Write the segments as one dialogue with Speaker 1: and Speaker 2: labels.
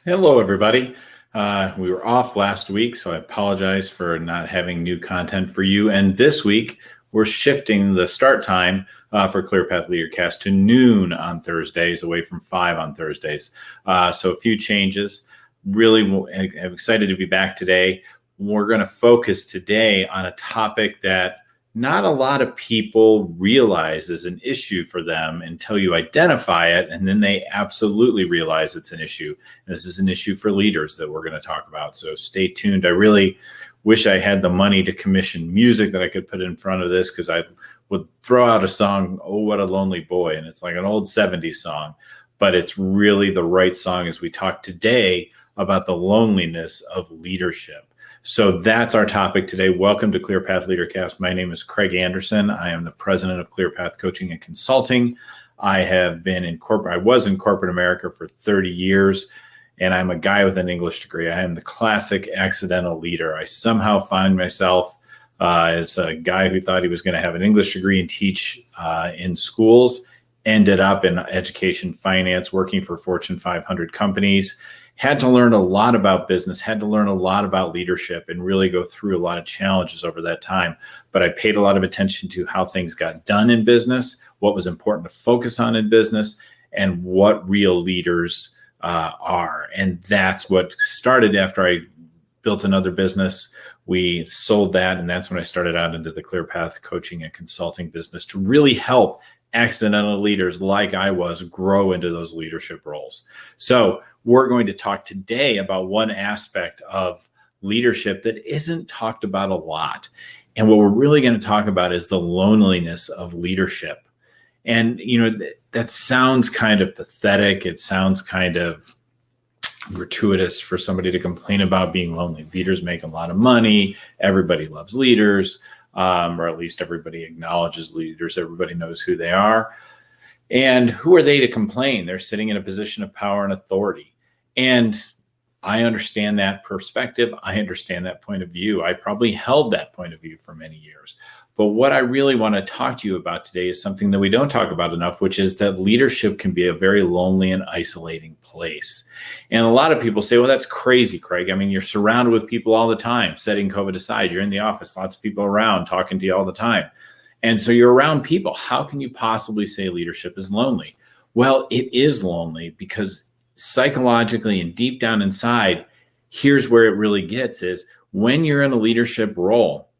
Speaker 1: Hello, everybody. We were off last week, so I apologize for not having new content for you. And this week, we're shifting the start time for Clear Path Leadercast to noon on Thursdays, away from 5 on Thursdays. So a few changes. Really, I'm excited to be back today. We're going to focus today on a topic that not a lot of people realize is an issue for them until you identify it, and then they absolutely realize it's an issue. And this is an issue for leaders that we're going to talk about. So stay tuned. I really wish I had the money to commission music that I could put in front of this, because I would throw out a song, "Oh, What a Lonely Boy," and it's like an old 70s song, but it's really the right song as we talk today about the loneliness of leadership. So that's our topic today. Welcome to Clear Path Leadercast. My name is Craig Anderson. I am the president of Clear Path Coaching and Consulting. I was in corporate America for 30 years, and I'm a guy with an English degree. I am the classic accidental leader. I somehow find myself as a guy who thought he was going to have an English degree and teach in schools, ended up in education finance, working for Fortune 500 companies. Had to learn a lot about business, had to learn a lot about leadership, and really go through a lot of challenges over that time. But I paid a lot of attention to how things got done in business, what was important to focus on in business, and what real leaders are. And that's what started after I built another business. We sold that, and that's when I started out into the Clear Path Coaching and Consulting business to really help accidental leaders like I was grow into those leadership roles. So we're going to talk today about one aspect of leadership that isn't talked about a lot. And what we're really going to talk about is the loneliness of leadership. And, that sounds kind of pathetic. It sounds kind of gratuitous for somebody to complain about being lonely. Leaders make a lot of money. Everybody loves leaders, or at least everybody acknowledges leaders. Everybody knows who they are. And who are they to complain? They're sitting in a position of power and authority. And I understand that perspective. I understand that point of view. I probably held that point of view for many years. But what I really want to talk to you about today is something that we don't talk about enough, which is that leadership can be a very lonely and isolating place. And a lot of people say, well, that's crazy, Craig. I mean, you're surrounded with people all the time, setting COVID aside. You're in the office, lots of people around talking to you all the time. And so you're around people. How can you possibly say leadership is lonely? Well, it is lonely because psychologically and deep down inside, here's where it really gets is when you're in a leadership role,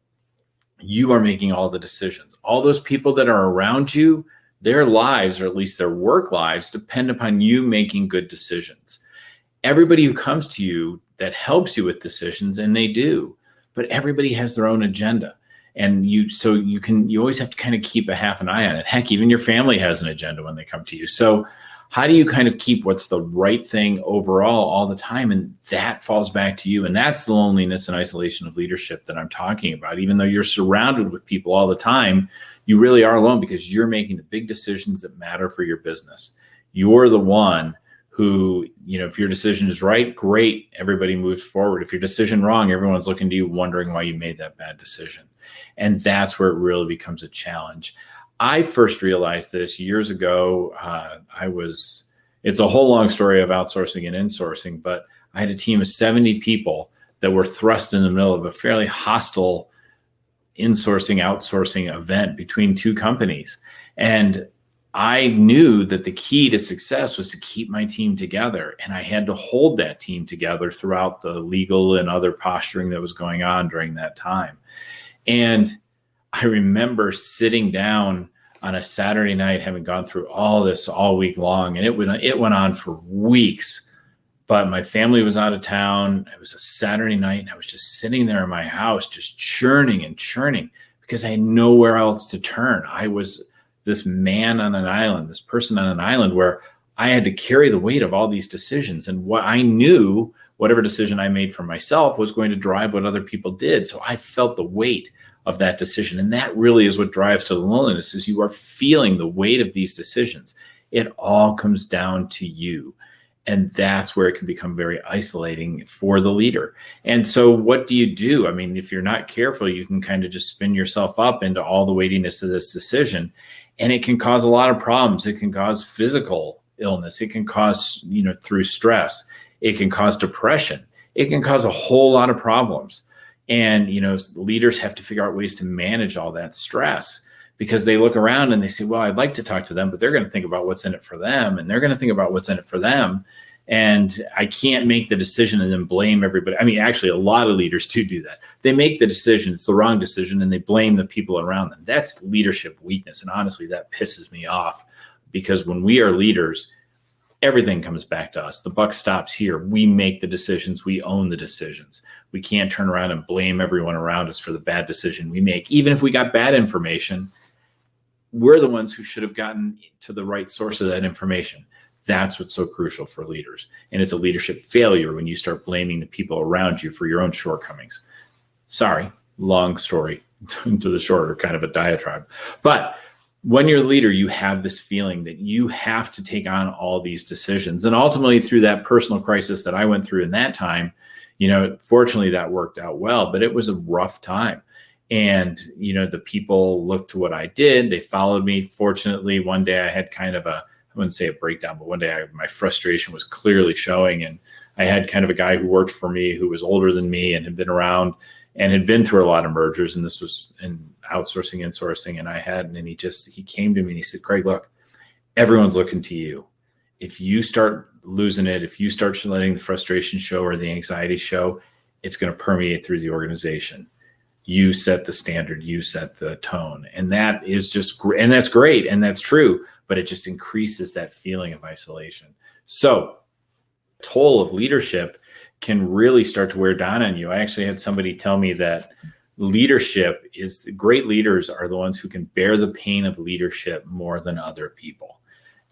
Speaker 1: you are making all the decisions. All those people that are around you, their lives, or at least their work lives, depend upon you making good decisions. Everybody who comes to you that helps you with decisions, and they do, but everybody has their own agenda. And you always have to kind of keep a half an eye on it. Heck, even your family has an agenda when they come to you. So how do you kind of keep what's the right thing overall all the time? And that falls back to you. And that's the loneliness and isolation of leadership that I'm talking about. Even though you're surrounded with people all the time, you really are alone because you're making the big decisions that matter for your business. You're the one who, if your decision is right, great, everybody moves forward. If your decision wrong, everyone's looking to you wondering why you made that bad decision. And that's where it really becomes a challenge. I first realized this years ago. It's a whole long story of outsourcing and insourcing, but I had a team of 70 people that were thrust in the middle of a fairly hostile insourcing, outsourcing event between two companies. And I knew that the key to success was to keep my team together. And I had to hold that team together throughout the legal and other posturing that was going on during that time. And I remember sitting down on a Saturday night, having gone through all this all week long, and it went on for weeks. But my family was out of town. It was a Saturday night, and I was just sitting there in my house, just churning and churning because I had nowhere else to turn. I was this man on an island, this person on an island where I had to carry the weight of all these decisions. And what I knew, whatever decision I made for myself was going to drive what other people did. So I felt the weight of that decision. And that really is what drives to the loneliness, is you are feeling the weight of these decisions. It all comes down to you. And that's where it can become very isolating for the leader. And so what do you do? I mean, if you're not careful, you can kind of just spin yourself up into all the weightiness of this decision. And it can cause a lot of problems. It can cause physical illness. It can cause, through stress. It can cause depression. It can cause a whole lot of problems. And, leaders have to figure out ways to manage all that stress, because they look around and they say, well, I'd like to talk to them, but they're going to think about what's in it for them. And they're going to think about what's in it for them. And I can't make the decision and then blame everybody. I mean, actually, a lot of leaders do that. They make the decision, it's the wrong decision, and they blame the people around them. That's leadership weakness. And honestly, that pisses me off, because when we are leaders, everything comes back to us. The buck stops here. We make the decisions. We own the decisions. We can't turn around and blame everyone around us for the bad decision we make. Even if we got bad information, we're the ones who should have gotten to the right source of that information. That's what's so crucial for leaders. And it's a leadership failure when you start blaming the people around you for your own shortcomings. Sorry, long story to the shorter kind of a diatribe. But when you're a leader, you have this feeling that you have to take on all these decisions. And ultimately, through that personal crisis that I went through in that time, fortunately that worked out well, but it was a rough time. And, the people looked to what I did. They followed me. Fortunately, one day I had kind of I wouldn't say a breakdown, but one day my frustration was clearly showing. And I had kind of a guy who worked for me who was older than me and had been around and had been through a lot of mergers. And this was in outsourcing, insourcing, and I hadn't. And he came to me and he said, Craig, look, everyone's looking to you. If you start losing it, if you start letting the frustration show or the anxiety show, it's going to permeate through the organization. You set the standard, you set the tone. And that is just great. And that's great. And that's true. But it just increases that feeling of isolation. So the toll of leadership can really start to wear down on you. I actually had somebody tell me that great leaders are the ones who can bear the pain of leadership more than other people.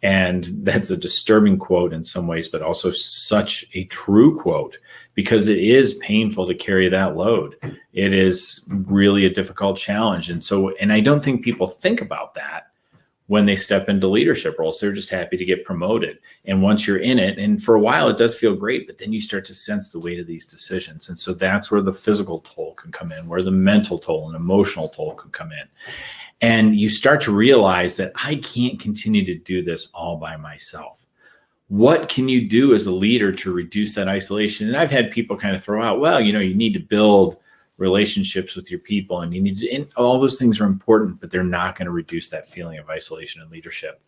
Speaker 1: And that's a disturbing quote in some ways, but also such a true quote, because it is painful to carry that load. It is really a difficult challenge. And I don't think people think about that when they step into leadership roles. They're just happy to get promoted. And once you're in it, and for a while it does feel great, but then you start to sense the weight of these decisions. And so that's where the physical toll can come in, where the mental toll and emotional toll can come in. And you start to realize that I can't continue to do this all by myself. What can you do as a leader to reduce that isolation? And I've had people kind of throw out, well, you need to build relationships with your people, and and all those things are important, but they're not going to reduce that feeling of isolation in leadership.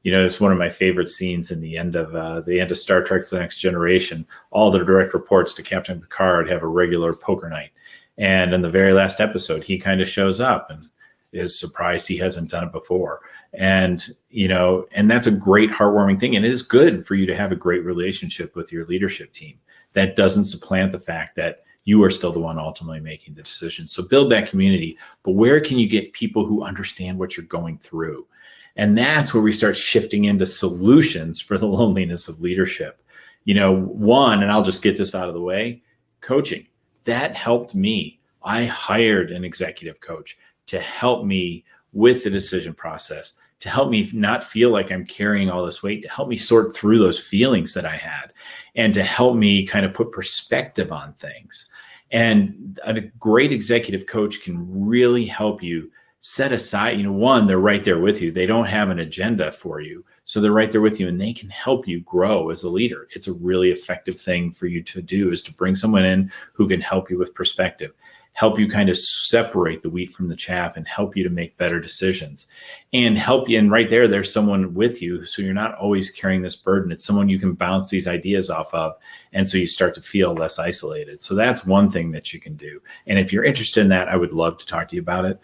Speaker 1: It's one of my favorite scenes in the end of Star Trek: The Next Generation. All the direct reports to Captain Picard have a regular poker night, and in the very last episode, he kind of shows up and is surprised he hasn't done it before. And and that's a great heartwarming thing, and it is good for you to have a great relationship with your leadership team. That doesn't supplant the fact that you are still the one ultimately making the decision. So build that community, but where can you get people who understand what you're going through? And that's where we start shifting into solutions for the loneliness of leadership. One, and I'll just get this out of the way, coaching. That helped me. I hired an executive coach to help me with the decision process, to help me not feel like I'm carrying all this weight, to help me sort through those feelings that I had, and to help me kind of put perspective on things. And a great executive coach can really help you set aside, one, they're right there with you. They don't have an agenda for you. So they're right there with you, and they can help you grow as a leader. It's a really effective thing for you to do, is to bring someone in who can help you with perspective, help you kind of separate the wheat from the chaff, and help you to make better decisions, and help you. And right there, there's someone with you. So you're not always carrying this burden. It's someone you can bounce these ideas off of. And so you start to feel less isolated. So that's one thing that you can do. And if you're interested in that, I would love to talk to you about it.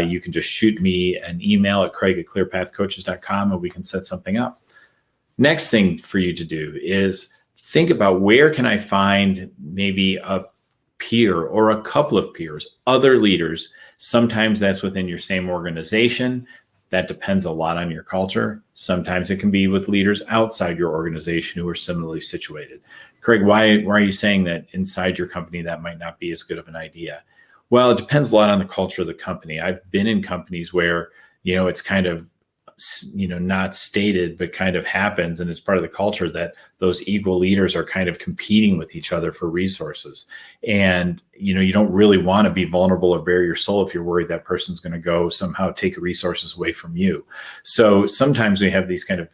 Speaker 1: You can just shoot me an email at craig@clearpathcoaches.com, and we can set something up. Next thing for you to do is think about, where can I find maybe a peer or a couple of peers, other leaders. Sometimes that's within your same organization. That depends a lot on your culture. Sometimes it can be with leaders outside your organization who are similarly situated. Craig, why are you saying that inside your company that might not be as good of an idea? Well, it depends a lot on the culture of the company. I've been in companies where, it's kind of, not stated, but kind of happens. And it's part of the culture that those equal leaders are kind of competing with each other for resources. And, you don't really want to be vulnerable or bare your soul if you're worried that person's going to go somehow take resources away from you. So sometimes we have these kind of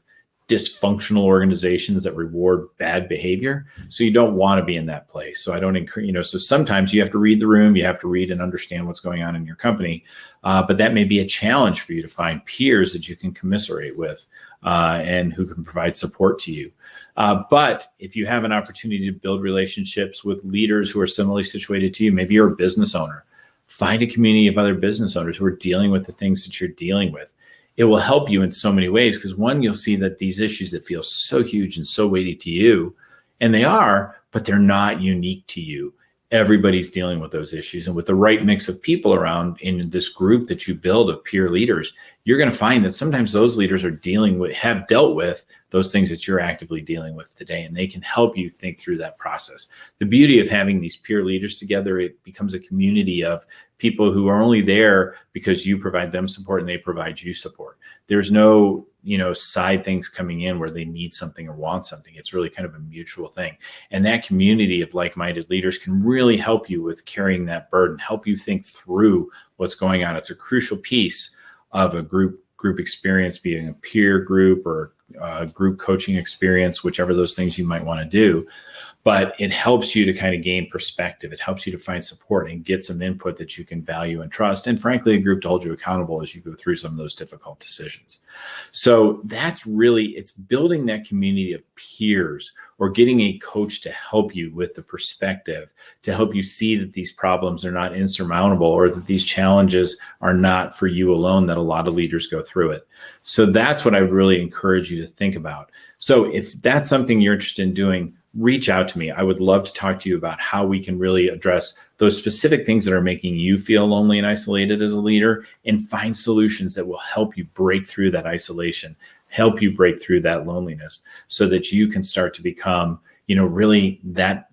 Speaker 1: dysfunctional organizations that reward bad behavior. So you don't want to be in that place. So I don't encourage, so sometimes you have to read the room, you have to read and understand what's going on in your company. But that may be a challenge for you to find peers that you can commiserate with and who can provide support to you. But if you have an opportunity to build relationships with leaders who are similarly situated to you, maybe you're a business owner, find a community of other business owners who are dealing with the things that you're dealing with. It will help you in so many ways because one, you'll see that these issues that feel so huge and so weighty to you, and they are, but they're not unique to you. Everybody's dealing with those issues. And with the right mix of people around in this group that you build of peer leaders, you're going to find that sometimes those leaders have dealt with those things that you're actively dealing with today, and they can help you think through that process. The beauty of having these peer leaders together, it becomes a community of people who are only there because you provide them support and they provide you support. There's no, side things coming in where they need something or want something. It's really kind of a mutual thing. And that community of like-minded leaders can really help you with carrying that burden, help you think through what's going on. It's a crucial piece of a group experience, being a peer group or group coaching experience, whichever those things you might want to do. But it helps you to kind of gain perspective. It helps you to find support and get some input that you can value and trust. And frankly, a group to hold you accountable as you go through some of those difficult decisions. So that's really, it's building that community of peers or getting a coach to help you with the perspective, to help you see that these problems are not insurmountable or that these challenges are not for you alone, that a lot of leaders go through it. So that's what I would really encourage you to think about. So if that's something you're interested in doing, reach out to me. I would love to talk to you about how we can really address those specific things that are making you feel lonely and isolated as a leader and find solutions that will help you break through that isolation, help you break through that loneliness so that you can start to become, really that,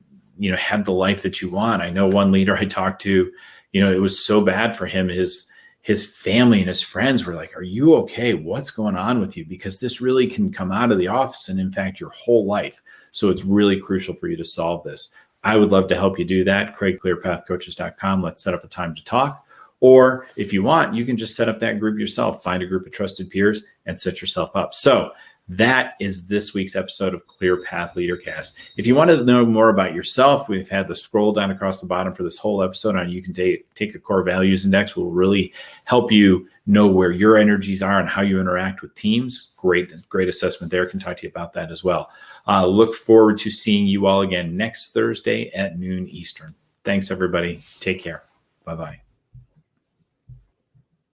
Speaker 1: have the life that you want. I know one leader I talked to, it was so bad for him. His family and his friends were like, "Are you okay? What's going on with you?" Because this really can come out of the office and impact your whole life. So it's really crucial for you to solve this. I would love to help you do that. CraigClearPathCoaches.com. Let's set up a time to talk. Or if you want, you can just set up that group yourself. Find a group of trusted peers and set yourself up. So that is this week's episode of Clear Path Leadercast. If you want to know more about yourself, we've had the scroll down across the bottom for this whole episode on you can take a core values index. Will really help you know where your energies are and how you interact with teams. Great assessment there. Can talk to you about that as well. Look forward to seeing you all again next Thursday at noon Eastern. Thanks, everybody. Take care. Bye-bye.